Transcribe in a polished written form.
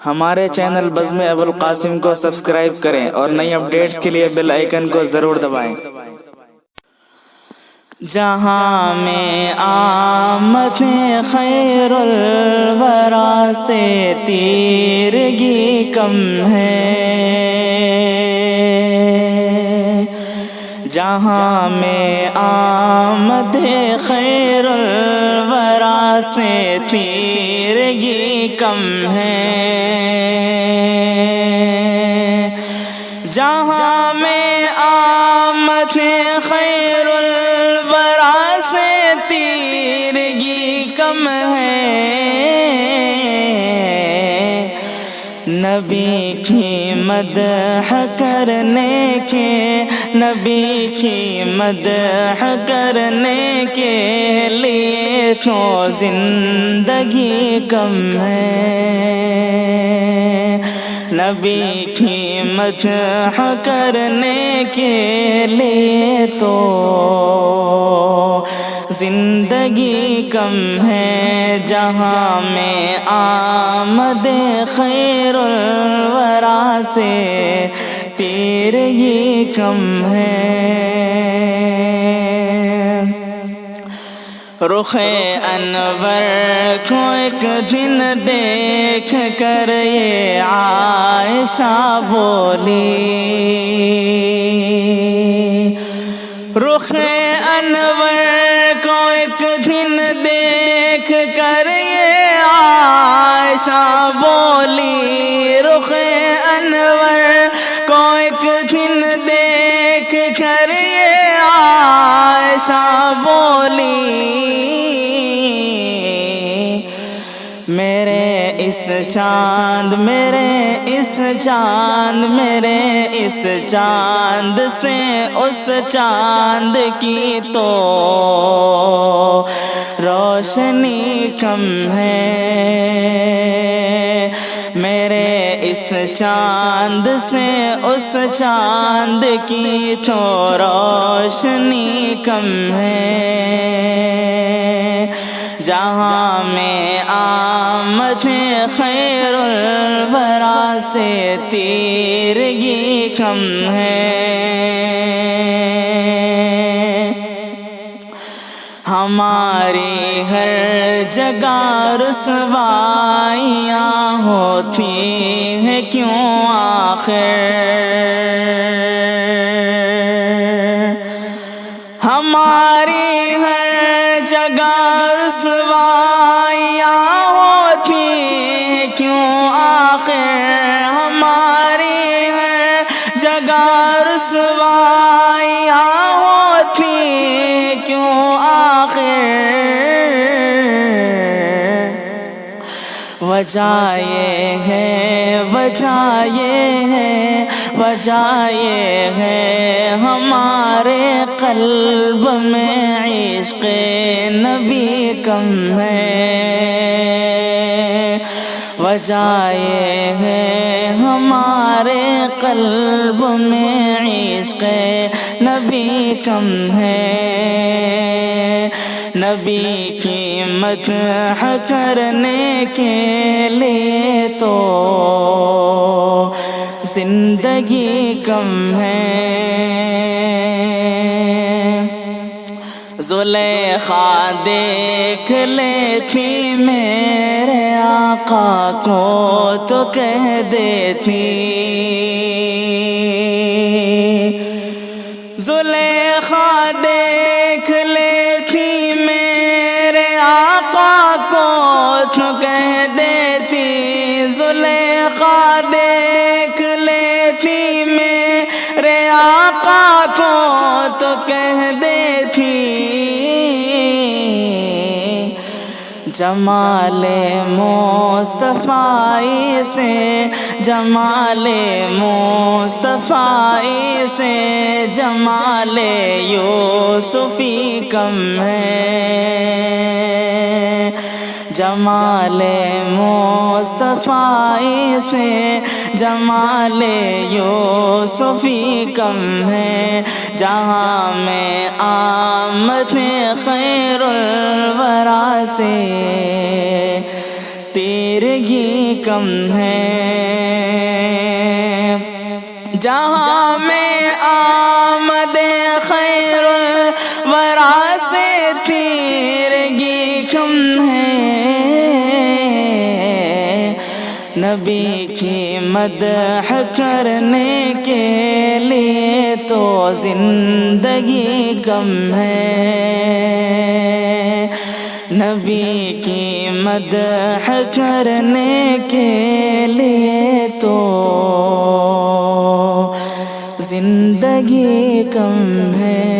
ہمارے چینل بزم ابوالقاسم کو سبسکرائب کریں اور نئی اپڈیٹس کے لیے بیل آئیکن کو ضرور دبائیں۔ جہاں میں آمد خیر الورا سے تیرگی کم ہے، جہاں میں آمد خیر الورا سے تیرگی کم ہے، جہاں میں آمد خیر الورا سے تیرگی کم ہے، نبی کی مدح کرنے کے، نبی کی مدح کرنے کے لیے تو زندگی کم ہے، نبی کی مدح کرنے کے لیے تو زندگی کم ہے، جہاں میں آمد خیر الورا سے تیرگی کم ہے۔ رخ انور کو ایک دن دیکھ کر یہ عائشہ بولی، رخ انور کو ایک دن دیکھ کر یہ عائشہ بولی، رخ انور کو ایک دن دیکھ کر یہ عائشہ بولی، میرے اس چاند، میرے اس چاند، میرے اس چاند سے اس چاند کی تو روشنی کم ہے، میرے اس چاند سے اس چاند کی تو روشنی کم ہے، جہاں میں آمد خیر الورا سے تیرگی کم ہے، ہماری ہر جگہ رسوائیاں ہوتی ہیں کیوں آخر، ہماری ہر جگہ رسوائیاں ہوتی ہیں کیوں آخر، ہماری ہر جگہ رسوائیاں ہوتی ہیں کیوں آخر، وجہ یہ ہے، وجہ یہ ہے، وجہ یہ ہے ہمارے قلب میں عشق نبی کم ہے، وجہ یہ ہے ہمارے قلب میں عشق نبی کم ہے، نبی کی مدح کرنے کے لیے تو زندگی کم ہے، زلیخا دیکھ لیتی میرے آقا کو تو کہہ دیتی، زلیخا دیکھ لیتی میرے آقا کو تو کہہ دیتی، زلیخا دیکھ لیتی میرے آقا کو تو کہہ دیتی، جمال مصطفیٰ سے، جمال مصطفیٰ سے جمال یوسفی کم ہے، جمال مصطفیٰ سے جمال یوسفی کم ہے، جہاں میں آمد خیر الورا سے تیرگی کم ہے، جہاں میں آمد خیر الورا سے تیرگی کم ہے، نبی کی مدح کرنے کے لیے تو زندگی کم ہے، نبی کی مدح کرنے کے لیے تو زندگی کم ہے۔